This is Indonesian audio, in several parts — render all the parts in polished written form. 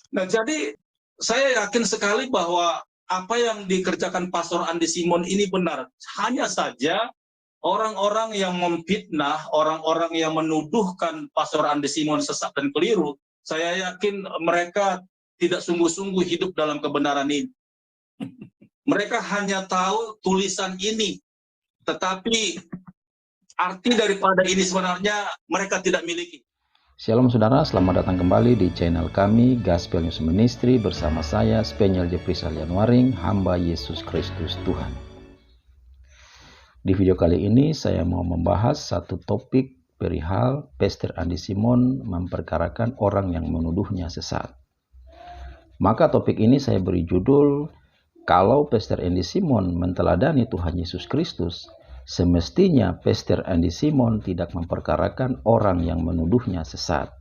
Nah, jadi saya yakin sekali bahwa apa yang dikerjakan Pastor Andi Simon ini benar. Hanya saja orang-orang yang memfitnah, orang-orang yang menuduhkan Pastor Andi Simon sesat dan keliru, saya yakin mereka tidak sungguh-sungguh hidup dalam kebenaran ini. Mereka hanya tahu tulisan ini, tetapi arti daripada ini sebenarnya mereka tidak miliki. Shalom saudara, selamat datang kembali di channel kami Gospel News Ministry bersama saya Spenial Jeffrey Salianwaring, hamba Yesus Kristus Tuhan. Di video kali ini saya mau membahas satu topik perihal Pastor Andi Simon memperkarakan orang yang menuduhnya sesat. Maka topik ini saya beri judul, kalau Pastor Andi Simon menteladani Tuhan Yesus Kristus, semestinya Pastor Andi Simon tidak memperkarakan orang yang menuduhnya sesat.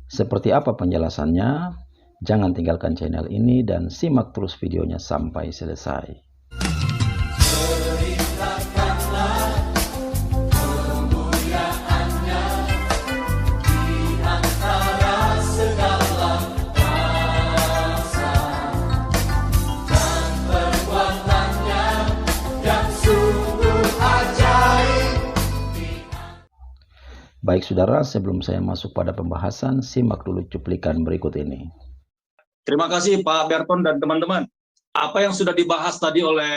Seperti apa penjelasannya? Jangan tinggalkan channel ini dan simak terus videonya sampai selesai. Baik saudara, sebelum saya masuk pada pembahasan, simak dulu cuplikan berikut ini. Terima kasih Pak Berton dan teman-teman. Apa yang sudah dibahas tadi oleh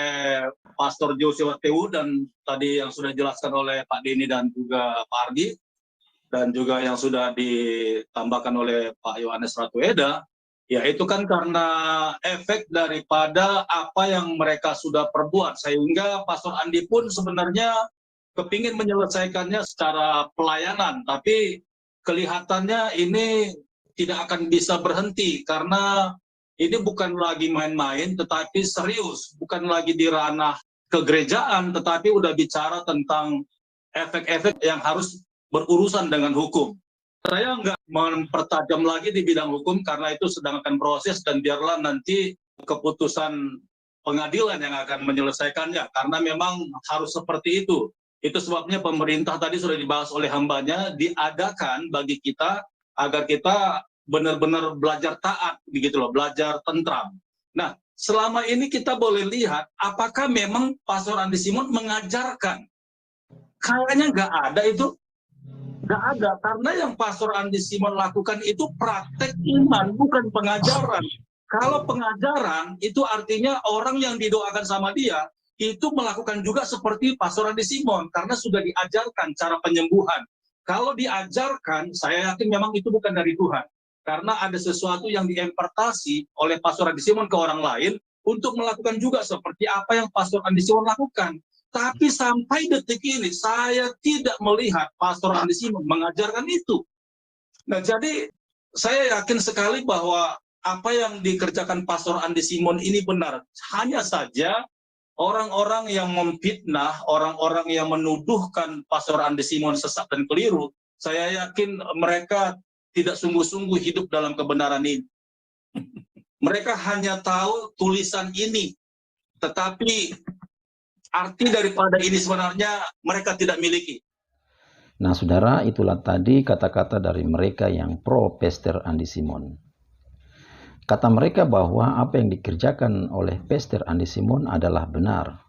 Pastor Joshua Tewu dan tadi yang sudah dijelaskan oleh Pak Denny dan juga Pak Ardi, dan juga yang sudah ditambahkan oleh Pak Yohanes Ratueda, ya itu kan karena efek daripada apa yang mereka sudah perbuat, sehingga Pastor Andi pun sebenarnya kepingin menyelesaikannya secara pelayanan, tapi kelihatannya ini tidak akan bisa berhenti karena ini bukan lagi main-main, tetapi serius, bukan lagi di ranah kegerejaan, tetapi udah bicara tentang efek-efek yang harus berurusan dengan hukum. Saya nggak mempertajam lagi di bidang hukum karena itu sedang akan proses dan biarlah nanti keputusan pengadilan yang akan menyelesaikannya, karena memang harus seperti itu. Itu sebabnya pemerintah tadi sudah dibahas oleh hambanya, diadakan bagi kita agar kita benar-benar belajar taat, begitu loh, belajar tentram. Nah, selama ini kita boleh lihat apakah memang Pastor Andi Simon mengajarkan. Kayaknya nggak ada itu. Nggak ada, karena yang Pastor Andi Simon lakukan itu praktek iman, bukan pengajaran. Kalau pengajaran itu artinya orang yang didoakan sama dia itu melakukan juga seperti Pastor Andi Simon karena sudah diajarkan cara penyembuhan. Kalau diajarkan, saya yakin memang itu bukan dari Tuhan. Karena ada sesuatu yang diimpartasi oleh Pastor Andi Simon ke orang lain untuk melakukan juga seperti apa yang Pastor Andi Simon lakukan. Tapi sampai detik ini saya tidak melihat Pastor Andi Simon mengajarkan itu. Nah, jadi saya yakin sekali bahwa apa yang dikerjakan Pastor Andi Simon ini benar. Hanya saja orang-orang yang memfitnah, orang-orang yang menuduhkan Pastor Andi Simon sesat dan keliru, saya yakin mereka tidak sungguh-sungguh hidup dalam kebenaran ini. Mereka hanya tahu tulisan ini, tetapi arti daripada ini sebenarnya mereka tidak miliki. Nah saudara, itulah tadi kata-kata dari mereka yang pro Pastor Andi Simon. Kata mereka bahwa apa yang dikerjakan oleh Pastor Andi Simon adalah benar.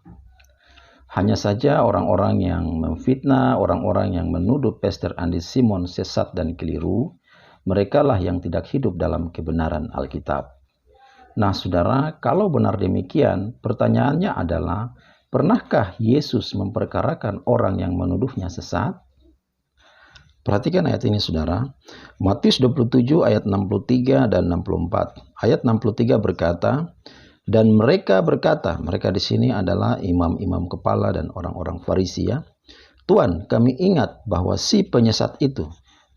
Hanya saja orang-orang yang memfitnah, orang-orang yang menuduh Pastor Andi Simon sesat dan keliru, merekalah yang tidak hidup dalam kebenaran Alkitab. Nah saudara, kalau benar demikian, pertanyaannya adalah, pernahkah Yesus memperkarakan orang yang menuduhnya sesat? Perhatikan ayat ini saudara, Matius 27 ayat 63 dan 64. Ayat 63 berkata, dan mereka berkata, mereka di sini adalah imam-imam kepala dan orang-orang Farisi ya. Tuhan, kami ingat bahwa si penyesat itu,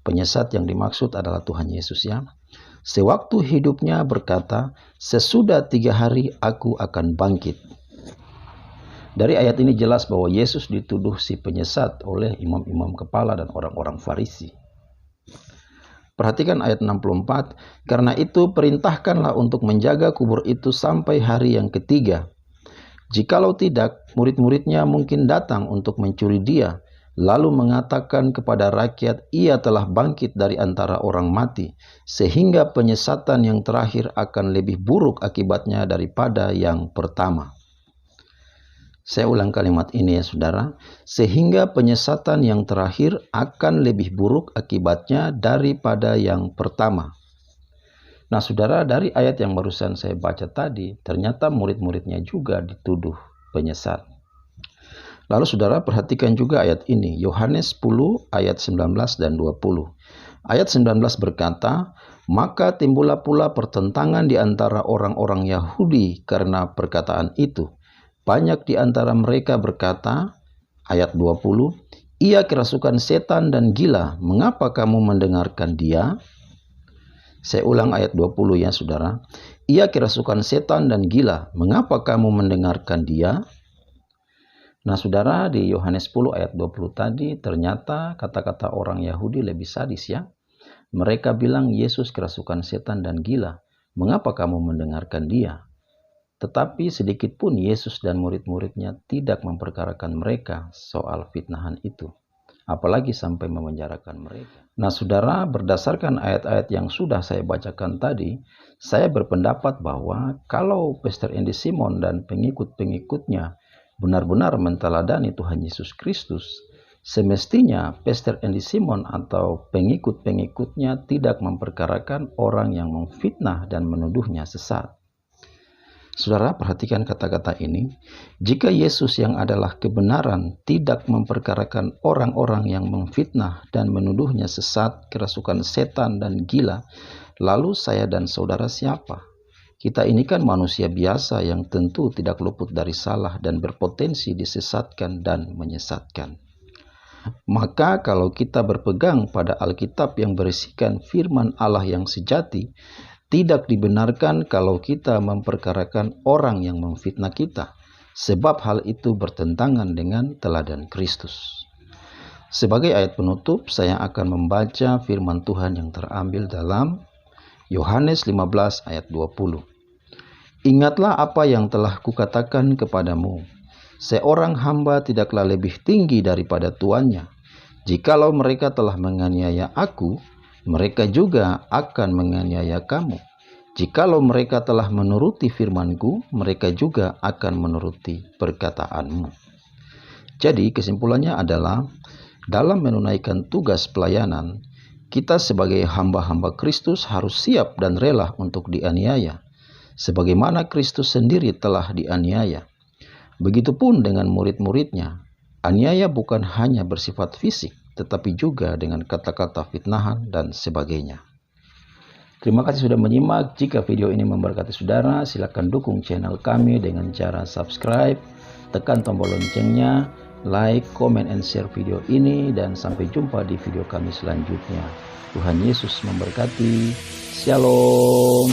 penyesat yang dimaksud adalah Tuhan Yesus ya. Sewaktu hidupnya berkata, sesudah 3 hari aku akan bangkit. Dari ayat ini jelas bahwa Yesus dituduh si penyesat oleh imam-imam kepala dan orang-orang Farisi. Perhatikan ayat 64, karena itu perintahkanlah untuk menjaga kubur itu sampai hari yang ketiga. Jikalau tidak, murid-muridnya mungkin datang untuk mencuri dia, lalu mengatakan kepada rakyat ia telah bangkit dari antara orang mati, sehingga penyesatan yang terakhir akan lebih buruk akibatnya daripada yang pertama. Saya ulang kalimat ini ya saudara, sehingga penyesatan yang terakhir akan lebih buruk akibatnya daripada yang pertama. Nah saudara, dari ayat yang barusan saya baca tadi, ternyata murid-muridnya juga dituduh penyesat. Lalu saudara perhatikan juga ayat ini, Yohanes 10 ayat 19 dan 20. Ayat 19 berkata, maka timbullah pula pertentangan di antara orang-orang Yahudi karena perkataan itu. Banyak di antara mereka berkata, ayat 20, ia kerasukan setan dan gila, mengapa kamu mendengarkan dia? Saya ulang ayat 20 ya saudara. Ia kerasukan setan dan gila, mengapa kamu mendengarkan dia? Nah saudara, di Yohanes 10 ayat 20 tadi ternyata kata-kata orang Yahudi lebih sadis ya. Mereka bilang Yesus kerasukan setan dan gila, mengapa kamu mendengarkan dia? Tetapi sedikit pun Yesus dan murid-muridnya tidak memperkarakan mereka soal fitnahan itu, apalagi sampai memenjarakan mereka. Nah saudara, berdasarkan ayat-ayat yang sudah saya bacakan tadi, saya berpendapat bahwa kalau Pastor Andy Simon dan pengikut-pengikutnya benar-benar menteladani Tuhan Yesus Kristus, semestinya Pastor Andy Simon atau pengikut-pengikutnya tidak memperkarakan orang yang memfitnah dan menuduhnya sesat. Saudara, perhatikan kata-kata ini. Jika Yesus yang adalah kebenaran tidak memperkarakan orang-orang yang memfitnah dan menuduhnya sesat, kerasukan setan dan gila, lalu saya dan saudara siapa? Kita ini kan manusia biasa yang tentu tidak luput dari salah dan berpotensi disesatkan dan menyesatkan. Maka kalau kita berpegang pada Alkitab yang berisikan firman Allah yang sejati, tidak dibenarkan kalau kita memperkarakan orang yang memfitnah kita, sebab hal itu bertentangan dengan teladan Kristus. Sebagai ayat penutup, saya akan membaca firman Tuhan yang terambil dalam Yohanes 15 ayat 20. Ingatlah apa yang telah kukatakan kepadamu, seorang hamba tidaklah lebih tinggi daripada tuannya. Jikalau mereka telah menganiaya aku, mereka juga akan menganiaya kamu. Jikalau mereka telah menuruti firman-Ku, mereka juga akan menuruti perkataanmu. Jadi kesimpulannya adalah, dalam menunaikan tugas pelayanan, kita sebagai hamba-hamba Kristus harus siap dan rela untuk dianiaya, sebagaimana Kristus sendiri telah dianiaya. Begitupun dengan murid-muridnya, aniaya bukan hanya bersifat fisik, tetapi juga dengan kata-kata fitnahan dan sebagainya. Terima kasih sudah menyimak. Jika video ini memberkati saudara, silakan dukung channel kami dengan cara subscribe, tekan tombol loncengnya, like, comment, and share video ini, dan sampai jumpa di video kami selanjutnya. Tuhan Yesus memberkati. Shalom.